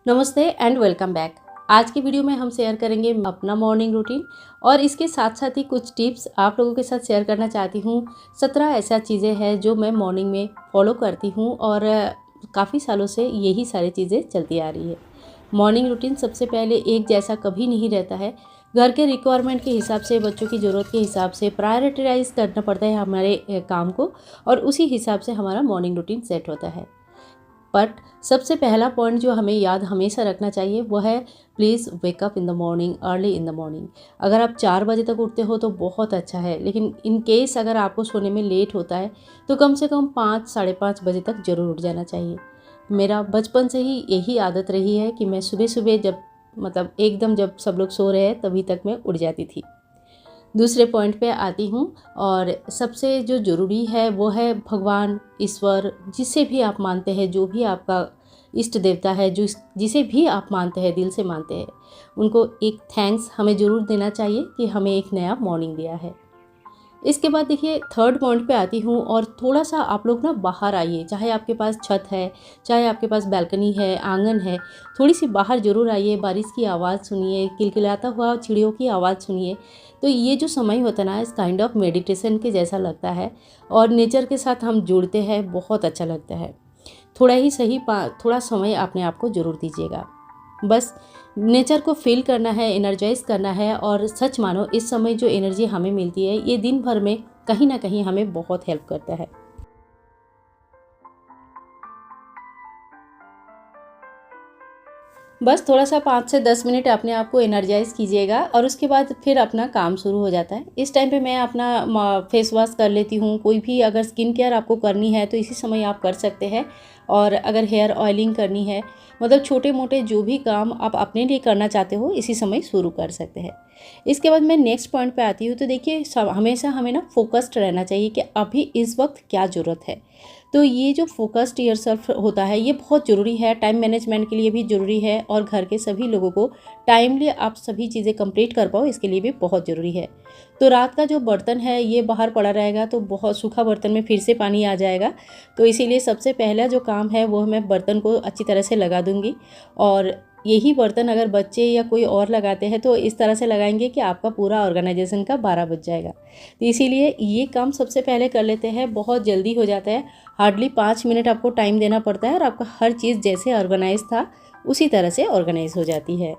नमस्ते and welcome back. आज की वीडियो में हम शेयर करेंगे अपना मॉर्निंग रूटीन और इसके साथ साथ ही कुछ टिप्स आप लोगों के साथ शेयर करना चाहती हूँ। 17 ऐसा चीज़ें हैं जो मैं मॉर्निंग में फॉलो करती हूँ और काफ़ी सालों से यही सारी चीज़ें चलती आ रही है। मॉर्निंग रूटीन सबसे पहले एक जैसा कभी नहीं रहता है। घर के रिक्वायरमेंट के हिसाब से, बच्चों की ज़रूरत के हिसाब से प्रायोरिटाइज करना पड़ता है हमारे काम को और उसी हिसाब से हमारा मॉर्निंग रूटीन सेट होता है। बट सबसे पहला पॉइंट जो हमें याद हमेशा रखना चाहिए वो है please wake up in the morning, early in the morning. अगर आप 4 बजे तक उठते हो तो बहुत अच्छा है, लेकिन इन केस अगर आपको सोने में लेट होता है तो कम से कम 5 साढ़े 5 बजे तक ज़रूर उठ जाना चाहिए। मेरा बचपन से ही यही आदत रही है कि मैं सुबह सुबह जब एकदम जब सब लोग सो रहे हैं तभी तक मैं उठ जाती थी। दूसरे पॉइंट पे आती हूँ और सबसे जो ज़रूरी है वो है भगवान, ईश्वर, जिसे भी आप मानते हैं, जो भी आपका इष्ट देवता है, जिसे भी आप मानते हैं, दिल से मानते हैं, उनको एक थैंक्स हमें ज़रूर देना चाहिए कि हमें एक नया मॉर्निंग दिया है। इसके बाद देखिए थर्ड पॉइंट पे आती हूँ और थोड़ा सा आप लोग ना बाहर आइए, चाहे आपके पास छत है, चाहे आपके पास बालकनी है, आंगन है, थोड़ी सी बाहर ज़रूर आइए, बारिश की आवाज़ सुनिए, किलकिलाता हुआ चिड़ियों की आवाज़ सुनिए। तो ये जो समय होता है ना, इस काइंड ऑफ मेडिटेशन के जैसा लगता है और नेचर के साथ हम जुड़ते हैं, बहुत अच्छा लगता है। थोड़ा ही सही थोड़ा समय अपने आप को ज़रूर दीजिएगा। बस नेचर को फ़ील करना है, एनर्जाइज़ करना है और सच मानो इस समय जो एनर्जी हमें मिलती है ये दिन भर में कहीं न कहीं हमें बहुत हेल्प करता है। बस थोड़ा-सा 5 से 10 मिनट अपने आप को एनर्जाइज़ कीजिएगा और उसके बाद फिर अपना काम शुरू हो जाता है। इस टाइम पे मैं अपना फेस वॉश कर लेती हूँ। कोई भी अगर स्किन केयर आपको करनी है तो इसी समय आप कर सकते हैं और अगर हेयर ऑयलिंग करनी है, मतलब छोटे-मोटे जो भी काम आप अपने लिए करना चाहते हो इसी समय शुरू कर सकते हैं। इसके बाद मैं नेक्स्ट पॉइंट पे आती हूँ। तो देखिए हमेशा हमें ना फ़ोकस्ड रहना चाहिए कि अभी इस वक़्त क्या ज़रूरत है। तो ये जो फ़ोकस्ड योरसेल्फ होता है ये बहुत ज़रूरी है, टाइम मैनेजमेंट के लिए भी ज़रूरी है और घर के सभी लोगों को टाइमली आप सभी चीज़ें कंप्लीट कर पाओ इसके लिए भी बहुत ज़रूरी है। तो रात का जो बर्तन है ये बाहर पड़ा रहेगा तो बहुत सूखा बर्तन में फिर से पानी आ जाएगा। तो इसीलिए सबसे पहला जो काम है वो मैं बर्तन को अच्छी तरह से लगा दूँगी और यही बर्तन अगर बच्चे या कोई और लगाते हैं तो इस तरह से लगाएंगे कि आपका पूरा ऑर्गेनाइजेशन का 12 बज जाएगा। तो इसीलिए ये काम सबसे पहले कर लेते हैं, बहुत जल्दी हो जाता है। हार्डली 5 मिनट आपको टाइम देना पड़ता है और आपका हर चीज़ जैसे ऑर्गेनाइज था उसी तरह से ऑर्गेनाइज हो जाती है।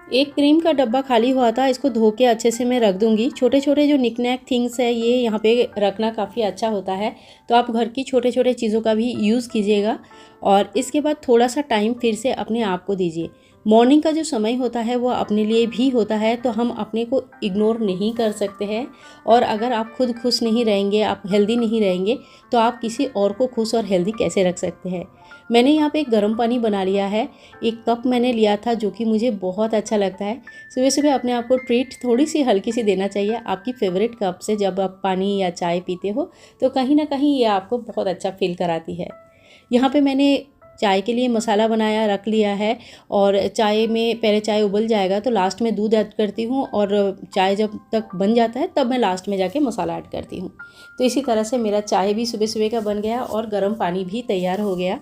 एक क्रीम का डब्बा खाली हुआ था, इसको धो के अच्छे से मैं रख दूँगी। छोटे-छोटे जो निक-नैक थिंग्स है ये यहाँ पे रखना काफ़ी अच्छा होता है। तो आप घर की छोटे-छोटे चीज़ों का भी यूज़ कीजिएगा और इसके बाद थोड़ा-सा टाइम फिर से अपने आप को दीजिए। मॉर्निंग का जो समय होता है वो अपने लिए भी होता है, तो हम अपने को इग्नोर नहीं कर सकते हैं और अगर आप खुद खुश नहीं रहेंगे, आप हेल्दी नहीं रहेंगे, तो आप किसी और को खुश और हेल्दी कैसे रख सकते हैं। मैंने यहाँ पे एक गर्म पानी बना लिया है, एक कप मैंने लिया था जो कि मुझे बहुत अच्छा लगता है। सुबह-सुबह अपने आप को ट्रीट थोड़ी-सी हल्की-सी देना चाहिए। आपकी फ़ेवरेट कप से जब आप पानी या चाय पीते हो, तो कहीं न कहीं ये आपको बहुत अच्छा फ़ील कराती है। यहाँ पे मैंने चाय के लिए मसाला बनाया रख लिया है और चाय में पहले चाय उबल जाएगा तो लास्ट में दूध ऐड करती हूँ और चाय जब तक बन जाता है तब मैं लास्ट में जाके मसाला ऐड करती हूँ। तो इसी तरह से मेरा चाय भी सुबह-सुबह का बन गया और गर्म पानी भी तैयार हो गया।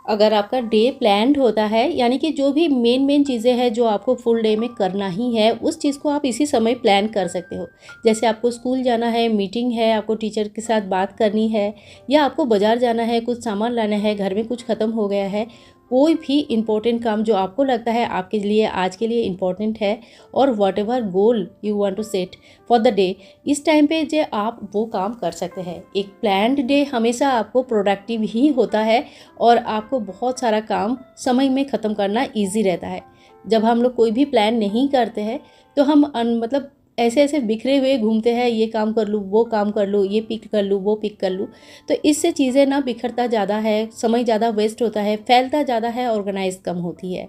अगर आपका डे प्लान्ड होता है, यानी कि जो भी मेन चीज़ें हैं जो आपको फुल डे में करना ही है, उस चीज़ को आप इसी समय प्लान कर सकते हो। जैसे आपको स्कूल जाना है, मीटिंग है, आपको टीचर के साथ बात करनी है या आपको बाज़ार जाना है, कुछ सामान लाना है, घर में कुछ ख़त्म हो गया है, कोई भी इम्पोर्टेंट काम जो आपको लगता है आपके लिए आज के लिए इम्पोर्टेंट है और whatever goal you want to set for the day, इस टाइम पे जो आप वो काम कर सकते हैं। एक प्लान्ड डे हमेशा आपको प्रोडक्टिव ही होता है और आपको बहुत सारा काम समय में ख़त्म करना ईजी रहता है। जब हम लोग कोई भी प्लान नहीं करते हैं तो हम मतलब ऐसे-ऐसे बिखरे हुए घूमते हैं, ये काम कर लूँ, वो काम कर लूँ, ये पिक कर लूँ, वो पिक कर लूँ। तो इससे चीज़ें ना बिखरता ज़्यादा है, समय ज़्यादा वेस्ट होता है, फैलता ज़्यादा है, ऑर्गेनाइज़ कम होती है।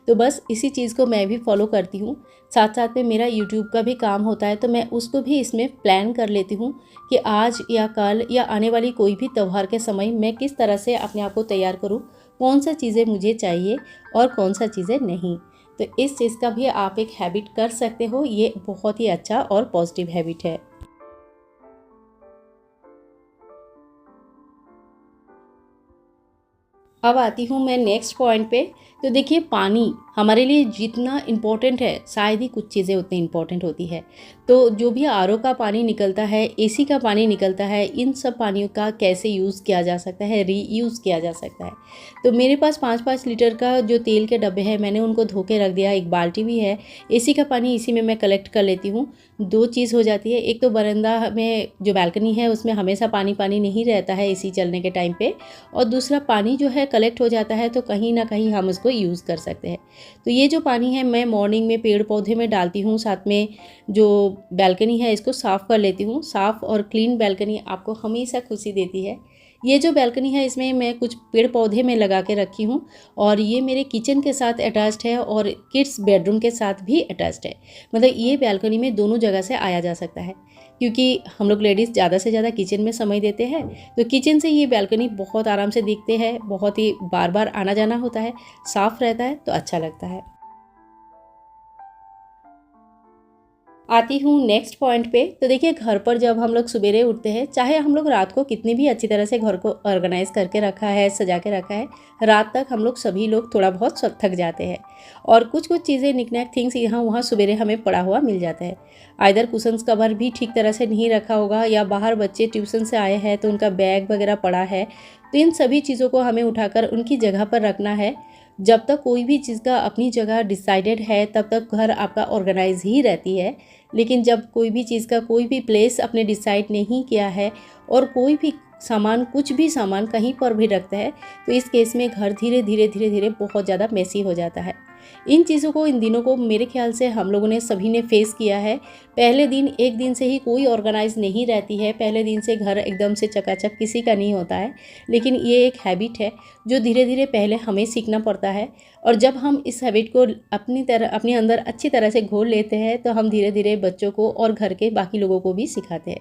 तो बस इसी चीज़ को मैं भी फ़ॉलो करती हूँ। साथ-साथ में मेरा यूट्यूब का भी काम होता है तो मैं उसको भी इसमें प्लान कर लेती हूँ कि आज या कल या आने वाली कोई भी त्योहार के समय मैं किस तरह से अपने आप को तैयार करूँ, कौन-सा चीज़ें मुझे चाहिए और कौन-सा चीज़ें नहीं। तो इस चीज़ का भी आप एक हैबिट कर सकते हो। ये बहुत ही अच्छा और पॉजिटिव हैबिट है। अब आती हूँ मैं नेक्स्ट पॉइंट पे। तो देखिए, पानी हमारे लिए जितना इम्पोर्टेंट है, शायद ही कुछ चीज़ें उतनी इम्पोर्टेंट होती है। तो जो भी आरओ का पानी निकलता है, एसी का पानी निकलता है, इन सब पानियों का कैसे यूज़ किया जा सकता है, रीयूज़ किया जा सकता है। तो मेरे पास 5-5 लीटर का जो तेल के डब्बे हैं, मैंने उनको धो के रख दिया। एक बाल्टी भी है। एसी का पानी इसी में मैं कलेक्ट कर लेती हूँ। 2 चीज़ हो जाती है। एक तो बरामदा में जो बालकनी है उसमें हमेशा पानी पानी नहीं रहता है एसी चलने के टाइम पे, और दूसरा पानी जो है कलेक्ट हो जाता है, तो कहीं ना कहीं हम उसको यूज़ कर सकते हैं। तो ये जो पानी है मैं मॉर्निंग में पेड़ पौधे में डालती हूँ, साथ में जो बालकनी है इसको साफ़ कर लेती हूँ। साफ़ और क्लीन बालकनी आपको हमेशा खुशी देती है। ये जो बालकनी है इसमें मैं कुछ पेड़ पौधे में लगा के रखी हूँ, और ये मेरे किचन के साथ अटैच्ड है और किड्स बेडरूम के साथ भी अटैच्ड है। मतलब ये बालकनी में दोनों जगह से आया जा सकता है, क्योंकि हम लोग लेडीज़ ज़्यादा से ज़्यादा किचन में समय देते हैं। तो किचन से ये बालकनी बहुत आराम से दिखते हैं, बहुत ही बार बार आना जाना होता है, साफ़ रहता है तो अच्छा लगता है। आती हूँ नेक्स्ट पॉइंट पे। तो देखिए, घर पर जब हम लोग सवेरे उठते हैं, चाहे हम लोग रात को कितनी भी अच्छी तरह से घर को ऑर्गेनाइज करके रखा है, सजा के रखा है, रात तक हम लोग सभी लोग थोड़ा बहुत थक जाते हैं, और कुछ कुछ चीज़ें निकनैक थिंग्स यहाँ वहाँ सवेरे हमें पड़ा हुआ मिल जाता है। आइदर कुशन्स कवर भी ठीक तरह से नहीं रखा होगा, या बाहर बच्चे ट्यूशन से आए हैं तो उनका बैग वगैरह पड़ा है। तो इन सभी चीज़ों को हमें उठाकर उनकी जगह पर रखना है। जब तक कोई भी चीज़ का अपनी जगह डिसाइडेड है, तब तक घर आपका ऑर्गेनाइज ही रहती है। लेकिन जब कोई भी चीज़ का कोई भी प्लेस आपने डिसाइड नहीं किया है, और कोई भी सामान, कुछ भी सामान कहीं पर भी रखता है, तो इस केस में घर धीरे धीरे धीरे धीरे बहुत ज़्यादा मेसी हो जाता है। इन चीज़ों को, इन दिनों को मेरे ख्याल से हम लोगों ने सभी ने फेस किया है। पहले दिन, एक दिन से ही कोई ऑर्गेनाइज नहीं रहती है, पहले दिन से घर एकदम से चकाचक किसी का नहीं होता है। लेकिन ये एक हैबिट है जो धीरे धीरे पहले हमें सीखना पड़ता है, और जब हम इस हैबिट को अपने अंदर अच्छी तरह से घोल लेते हैं, तो हम धीरे धीरे बच्चों को और घर के बाकी लोगों को भी सिखाते हैं।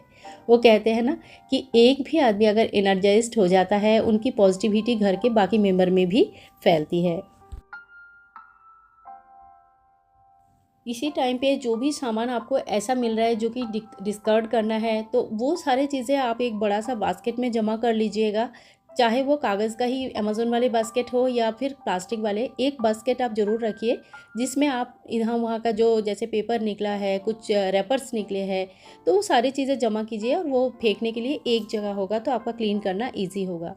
वो कहते हैं ना कि एक भी आदमी अगर एनर्जाइज्ड हो जाता है, उनकी पॉजिटिविटी घर के बाकी मेंबर में भी फैलती है। इसी टाइम पे जो भी सामान आपको ऐसा मिल रहा है जो कि डिस्कार्ड करना है, तो वो सारी चीज़ें आप एक बड़ा सा बास्केट में जमा कर लीजिएगा। चाहे वो कागज़ का ही अमेज़न वाले बास्केट हो, या फिर प्लास्टिक वाले, एक बास्केट आप ज़रूर रखिए, जिसमें आप यहाँ वहाँ का जो जैसे पेपर निकला है, कुछ रैपर्स निकले हैं, तो वो सारी चीज़ें जमा कीजिए, और वो फेंकने के लिए एक जगह होगा, तो आपका क्लीन करना ईजी होगा।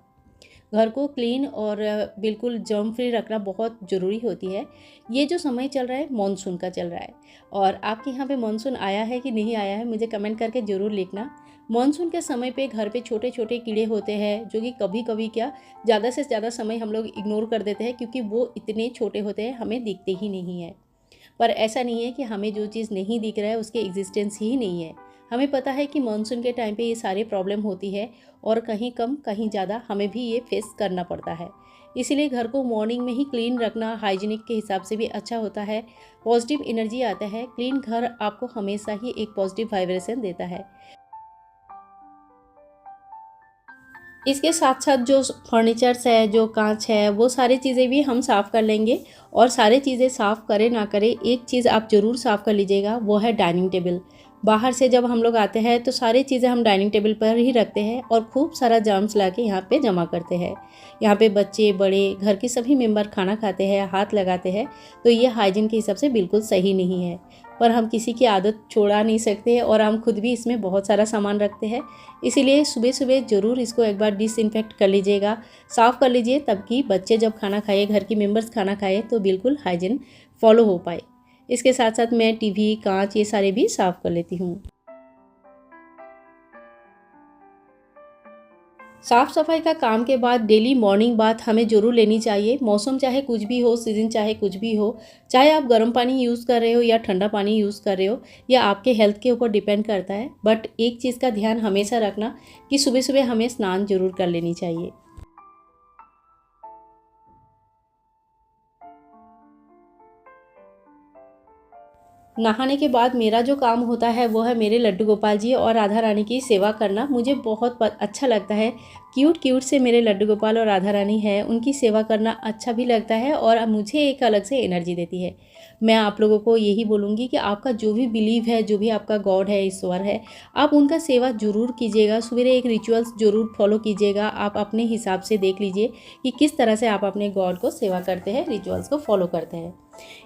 घर को क्लीन और बिल्कुल जर्म फ्री रखना बहुत ज़रूरी होती है। ये जो समय चल रहा है मानसून का चल रहा है, और आपके यहाँ पे मानसून आया है कि नहीं आया है, मुझे कमेंट करके ज़रूर लिखना। मानसून के समय पे घर पे छोटे छोटे कीड़े होते हैं, जो कि कभी कभी क्या, ज़्यादा से ज़्यादा समय हम लोग इग्नोर कर देते हैं, क्योंकि वो इतने छोटे होते हैं, हमें दिखते ही नहीं है। पर ऐसा नहीं है कि हमें जो चीज़ नहीं दिख रहा है उसके एग्जिस्टेंस ही नहीं है। हमें पता है कि मानसून के टाइम पे ये सारी प्रॉब्लम होती है, और कहीं कम कहीं ज़्यादा हमें भी ये फेस करना पड़ता है। इसीलिए घर को मॉर्निंग में ही क्लीन रखना हाइजीनिक के हिसाब से भी अच्छा होता है। पॉजिटिव एनर्जी आता है। क्लीन घर आपको हमेशा ही एक पॉजिटिव वाइब्रेशन देता है। इसके साथ साथ जो फर्नीचर्स है, जो कांच है, वो सारी चीज़ें भी हम साफ़ कर लेंगे। और सारी चीज़ें साफ़ करें ना करें, एक चीज़ आप ज़रूर साफ़ कर लीजिएगा, वो है डाइनिंग टेबल। बाहर से जब हम लोग आते हैं तो सारी चीज़ें हम डाइनिंग टेबल पर ही रखते हैं, और खूब सारा जर्म्स ला के यहाँ पे जमा करते हैं। यहाँ पे बच्चे बड़े, घर के सभी मेंबर खाना खाते हैं, हाथ लगाते हैं। तो ये हाइजीन के हिसाब से बिल्कुल सही नहीं है। पर हम किसी की आदत छोड़ा नहीं सकते, और हम खुद भी इसमें बहुत सारा सामान रखते हैं। इसीलिए सुबह सुबह ज़रूर इसको एक बार डिसइंफेक्ट कर लीजिएगा, साफ़ कर लीजिए, तब कि बच्चे जब खाना खाए, घर की मेंबर्स खाना खाए, तो बिल्कुल हाइजीन फॉलो हो पाए। इसके साथ साथ मैं टीवी, कांच, ये सारे भी साफ़ कर लेती हूँ। साफ़ सफाई का काम के बाद डेली मॉर्निंग बाथ हमें ज़रूर लेनी चाहिए। मौसम चाहे कुछ भी हो, सीज़न चाहे कुछ भी हो, चाहे आप गर्म पानी यूज़ कर रहे हो या ठंडा पानी यूज़ कर रहे हो, या आपके हेल्थ के ऊपर डिपेंड करता है। बट एक चीज़ का ध्यान हमेशा रखना कि सुबह सुबह हमें स्नान ज़रूर कर लेनी चाहिए। नहाने के बाद मेरा जो काम होता है वो है मेरे लड्डू गोपाल जी और राधा रानी की सेवा करना। मुझे बहुत अच्छा लगता है। क्यूट क्यूट से मेरे लड्डू गोपाल और राधा रानी है, उनकी सेवा करना अच्छा भी लगता है, और मुझे एक अलग से एनर्जी देती है। मैं आप लोगों को यही बोलूँगी कि आपका जो भी बिलीव है, जो भी आपका गॉड है, ईश्वर है, आप उनका सेवा ज़रूर कीजिएगा। सवेरे एक रिचुअल्स ज़रूर फॉलो कीजिएगा। आप अपने हिसाब से देख लीजिए कि किस तरह से आप अपने गॉड को सेवा करते हैं, रिचुअल्स को फॉलो करते हैं।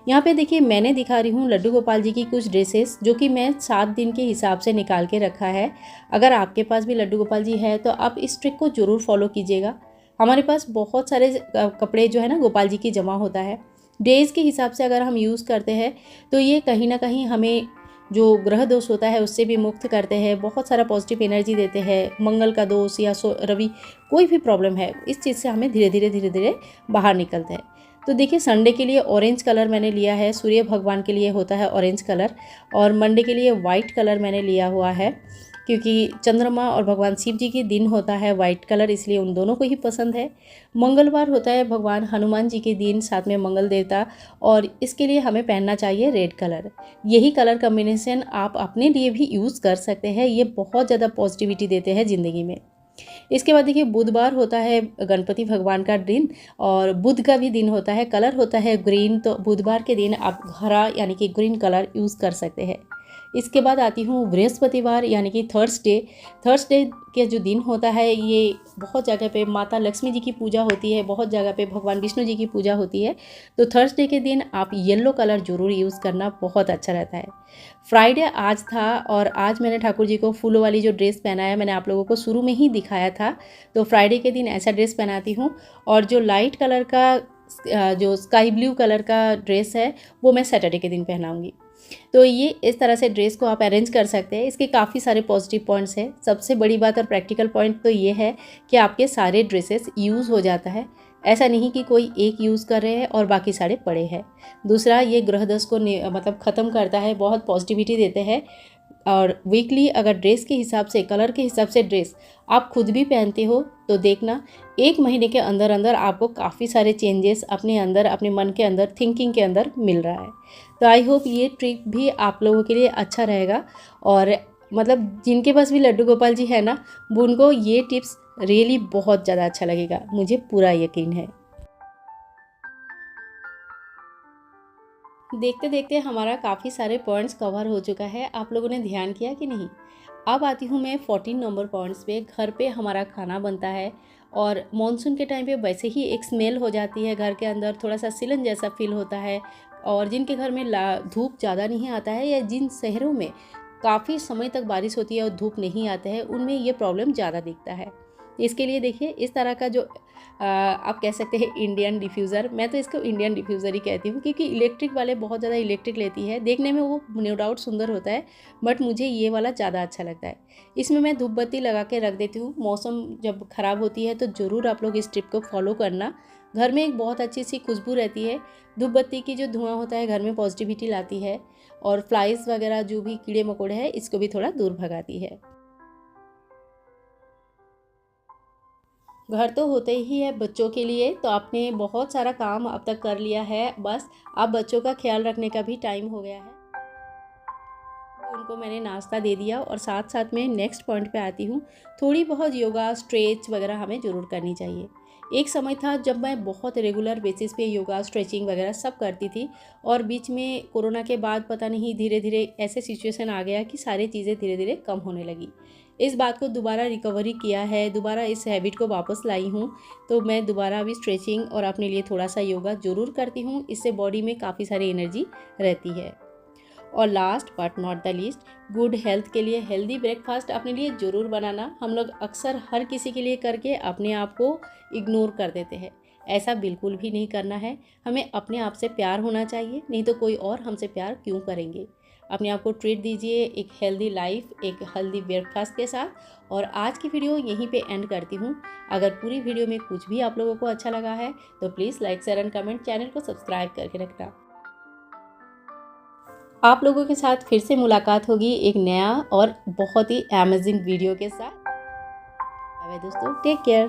यहाँ पे देखिए मैंने दिखा रही हूँ लड्डू गोपाल जी की कुछ ड्रेसेस, जो कि मैं 7 दिन के हिसाब से निकाल के रखा है। अगर आपके पास भी लड्डू गोपाल जी है तो आप इस ट्रिक को ज़रूर फॉलो कीजिएगा। हमारे पास बहुत सारे कपड़े जो है ना गोपाल जी की जमा होता है। डेज़ के हिसाब से अगर हम यूज़ करते हैं तो ये कहीं ना कहीं हमें जो ग्रह दोष होता है उससे भी मुक्त करते हैं, बहुत सारा पॉजिटिव एनर्जी देते हैं। मंगल का दोष या रवि, कोई भी प्रॉब्लम है, इस चीज़ से हमें धीरे धीरे बाहर निकलते हैं। तो देखिए संडे के लिए ऑरेंज कलर मैंने लिया है, सूर्य भगवान के लिए होता है ऑरेंज कलर, और मंडे के लिए वाइट कलर मैंने लिया हुआ है, क्योंकि चंद्रमा और भगवान शिव जी के दिन होता है वाइट कलर, इसलिए उन दोनों को ही पसंद है। मंगलवार होता है भगवान हनुमान जी के दिन, साथ में मंगल देवता, और इसके लिए हमें पहनना चाहिए रेड कलर। यही कलर कॉम्बिनेशन आप अपने लिए भी यूज़ कर सकते हैं, ये बहुत ज़्यादा पॉजिटिविटी देते हैं ज़िंदगी में। इसके बाद देखिए बुधवार होता है गणपति भगवान का दिन, और बुध का भी दिन होता है, कलर होता है ग्रीन, तो बुधवार के दिन आप हरा यानी कि ग्रीन कलर यूज़ कर सकते हैं। इसके बाद आती हूँ बृहस्पतिवार यानी कि थर्सडे के जो दिन होता है, ये बहुत जगह पे माता लक्ष्मी जी की पूजा होती है, बहुत जगह पे भगवान विष्णु जी की पूजा होती है। तो थर्सडे के दिन आप येलो कलर ज़रूर यूज़ करना, बहुत अच्छा रहता है। फ्राइडे आज था, और आज मैंने ठाकुर जी को फूलों वाली जो ड्रेस पहनाया, मैंने आप लोगों को शुरू में ही दिखाया था। तो फ्राइडे के दिन ऐसा ड्रेस पहनाती हूँ, और जो लाइट कलर का जो स्काई ब्लू कलर का ड्रेस है वो मैं सैटरडे के दिन पहनाऊँगी। तो ये इस तरह से ड्रेस को आप अरेंज कर सकते हैं। इसके काफ़ी सारे पॉजिटिव पॉइंट्स हैं। सबसे बड़ी बात और प्रैक्टिकल पॉइंट तो ये है कि आपके सारे ड्रेसेस यूज़ हो जाता है, ऐसा नहीं कि कोई एक यूज़ कर रहे हैं और बाकी सारे पड़े हैं। दूसरा, ये ग्रह दोष को मतलब ख़त्म करता है, बहुत पॉजिटिविटी देते हैं। और वीकली अगर ड्रेस के हिसाब से, कलर के हिसाब से ड्रेस आप खुद भी पहनते हो तो देखना 1 महीने के अंदर अंदर आपको काफ़ी सारे चेंजेस अपने अंदर, अपने मन के अंदर, थिंकिंग के अंदर मिल रहा है। तो आई होप ये ट्रिक भी आप लोगों के लिए अच्छा रहेगा, और मतलब जिनके पास भी लड्डू गोपाल जी है ना, वो उनको ये टिप्स रियली बहुत ज़्यादा अच्छा लगेगा, मुझे पूरा यकीन है। देखते देखते हमारा काफ़ी सारे पॉइंट्स कवर हो चुका है, आप लोगों ने ध्यान किया कि नहीं। अब आती हूँ मैं 14 नंबर पॉइंट्स पे। घर पे हमारा खाना बनता है, और मॉनसून के टाइम पे वैसे ही एक स्मेल हो जाती है घर के अंदर, थोड़ा सा सिलन जैसा फील होता है। और जिनके घर में धूप ज़्यादा नहीं आता है, या जिन शहरों में काफ़ी समय तक बारिश होती है और धूप नहीं आते हैं, उनमें ये प्रॉब्लम ज़्यादा दिखता है। इसके लिए देखिए इस तरह का जो आप कह सकते हैं इंडियन डिफ्यूज़र, मैं तो इसको इंडियन डिफ्यूज़र ही कहती हूँ, क्योंकि इलेक्ट्रिक वाले बहुत ज़्यादा इलेक्ट्रिक लेती है, देखने में वो नो डाउट सुंदर होता है, बट मुझे ये वाला ज़्यादा अच्छा लगता है। इसमें मैं धूप बत्ती लगा के रख देती हूँ। मौसम जब ख़राब होती है तो ज़रूर आप लोग इस टिप को फॉलो करना। घर में एक बहुत अच्छी सी खुशबू रहती है। धूप बत्ती की जो धुआं होता है घर में पॉजिटिविटी लाती है, और फ्लाइज वगैरह जो भी कीड़े मकोड़े हैं इसको भी थोड़ा दूर भगाती है। घर तो होते ही है बच्चों के लिए, तो आपने बहुत सारा काम अब तक कर लिया है, बस अब बच्चों का ख्याल रखने का भी टाइम हो गया है। उनको मैंने नाश्ता दे दिया, और साथ साथ में नेक्स्ट पॉइंट पे आती हूँ। थोड़ी बहुत योगा स्ट्रेच वगैरह हमें ज़रूर करनी चाहिए। एक समय था जब मैं बहुत रेगुलर बेसिस पे योगा स्ट्रेचिंग वगैरह सब करती थी, और बीच में कोरोना के बाद पता नहीं धीरे धीरे ऐसे सिचुएशन आ गया कि सारी चीज़ें धीरे धीरे कम होने लगी। इस बात को दोबारा रिकवरी किया है, दोबारा इस हैबिट को वापस लाई हूँ। तो मैं दोबारा भी स्ट्रेचिंग और अपने लिए थोड़ा सा योगा ज़रूर करती हूँ, इससे बॉडी में काफ़ी सारी एनर्जी रहती है। और last but not the least, good health के लिए हेल्दी ब्रेकफास्ट अपने लिए ज़रूर बनाना। हम लोग अक्सर हर किसी के लिए करके अपने आप को इग्नोर कर देते हैं, ऐसा बिल्कुल भी नहीं करना है। हमें अपने आप से प्यार होना चाहिए, नहीं तो कोई और हमसे प्यार क्यों करेंगे। अपने आप को ट्रीट दीजिए एक हेल्दी लाइफ, एक हेल्दी ब्रेकफास्ट के साथ। और आज की वीडियो यहीं पे एंड करती हूँ। अगर पूरी वीडियो में कुछ भी आप लोगों को अच्छा लगा है तो please like share and comment, channel को सब्सक्राइब करके रखना। आप लोगों के साथ फिर से मुलाकात होगी एक नया और बहुत ही अमेजिंग वीडियो के साथ। बाय दोस्तों, टेक केयर।